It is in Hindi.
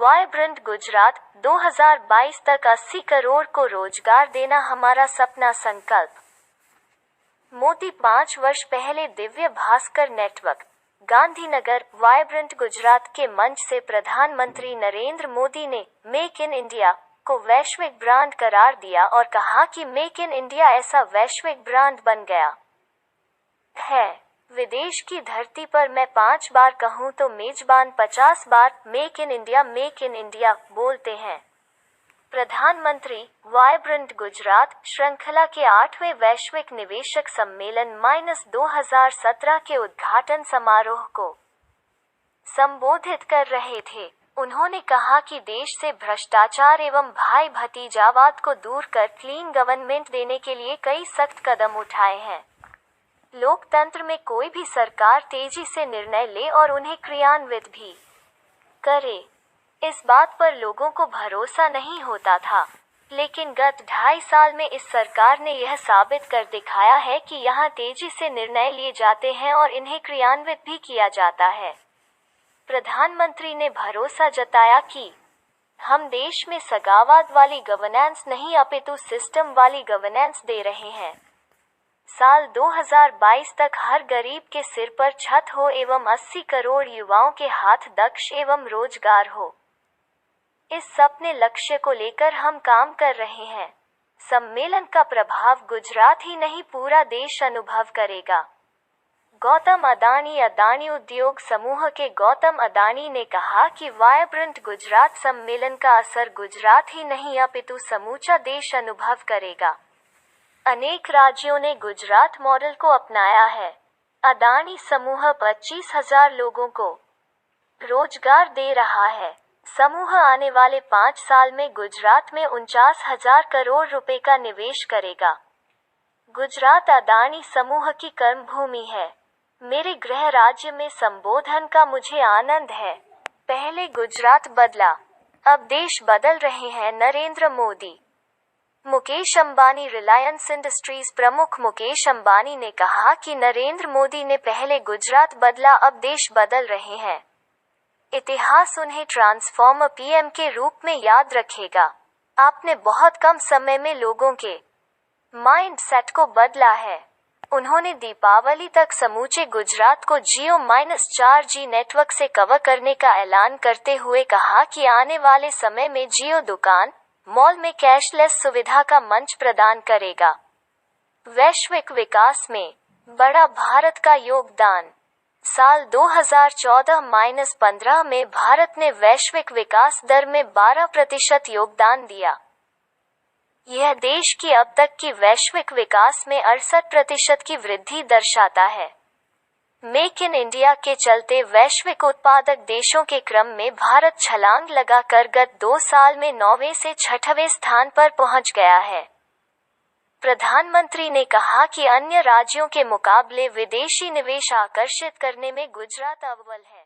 वाइब्रेंट गुजरात 2022 तक 80 करोड़ को रोजगार देना हमारा सपना संकल्प। मोदी 5 वर्ष पहले दिव्य भास्कर नेटवर्क, गांधीनगर। वाइब्रेंट गुजरात के मंच से प्रधानमंत्री नरेंद्र मोदी ने मेक इन इंडिया को वैश्विक ब्रांड करार दिया और कहा कि मेक इन इंडिया ऐसा वैश्विक ब्रांड बन गया है। विदेश की धरती पर मैं 5 बार कहूँ तो मेजबान 50 बार मेक इन इंडिया बोलते हैं। प्रधानमंत्री वाइब्रेंट गुजरात श्रृंखला के 8वें वैश्विक निवेशक सम्मेलन -2017 के उद्घाटन समारोह को संबोधित कर रहे थे। उन्होंने कहा कि देश से भ्रष्टाचार एवं भाई भतीजावाद को दूर कर क्लीन गवर्नमेंट देने के लिए कई सख्त कदम उठाए हैं। लोकतंत्र में कोई भी सरकार तेजी से निर्णय ले और उन्हें क्रियान्वित भी करे, इस बात पर लोगों को भरोसा नहीं होता था। लेकिन गत 2.5 साल में इस सरकार ने यह साबित कर दिखाया है कि यहाँ तेजी से निर्णय लिए जाते हैं और इन्हें क्रियान्वित भी किया जाता है। प्रधानमंत्री ने भरोसा जताया कि हम देश में सगावद वाली गवर्नेंस नहीं अपितु सिस्टम वाली गवर्नेंस दे रहे हैं। साल 2022 तक हर गरीब के सिर पर छत हो एवं 80 करोड़ युवाओं के हाथ दक्ष एवं रोजगार हो, इस सपने लक्ष्य को लेकर हम काम कर रहे हैं। सम्मेलन का प्रभाव गुजरात ही नहीं पूरा देश अनुभव करेगा। गौतम अदानी अदानी उद्योग समूह के गौतम अदानी ने कहा कि वाइब्रेंट गुजरात सम्मेलन का असर गुजरात ही नहीं अपितु समूचा देश अनुभव करेगा। अनेक राज्यों ने गुजरात मॉडल को अपनाया है। अदानी समूह 25,000 लोगों को रोजगार दे रहा है। समूह आने वाले 5 साल में गुजरात में 49,000 करोड़ रुपए का निवेश करेगा। गुजरात अदानी समूह की कर्मभूमि है। मेरे गृह राज्य में संबोधन का मुझे आनंद है। पहले गुजरात बदला, अब देश बदल रहे हैं। नरेंद्र मोदी। मुकेश अंबानी। रिलायंस इंडस्ट्रीज प्रमुख मुकेश अंबानी ने कहा कि नरेंद्र मोदी ने पहले गुजरात बदला, अब देश बदल रहे हैं। इतिहास उन्हें ट्रांसफॉर्मर पीएम के रूप में याद रखेगा। आपने बहुत कम समय में लोगों के माइंडसेट को बदला है। उन्होंने दीपावली तक समूचे गुजरात को Jio-4G नेटवर्क से कवर करने का ऐलान करते हुए कहा कि आने वाले समय में जियो दुकान, मॉल में कैशलेस सुविधा का मंच प्रदान करेगा। वैश्विक विकास में बड़ा भारत का योगदान। साल 2014-15 में भारत ने वैश्विक विकास दर में 12% योगदान दिया। यह देश की अब तक की वैश्विक विकास में 68% की वृद्धि दर्शाता है। मेक इन इंडिया के चलते वैश्विक उत्पादक देशों के क्रम में भारत छलांग लगाकर गत 2 साल में 9वें से 6वें स्थान पर पहुंच गया है। प्रधानमंत्री ने कहा कि अन्य राज्यों के मुकाबले विदेशी निवेश आकर्षित करने में गुजरात अव्वल है।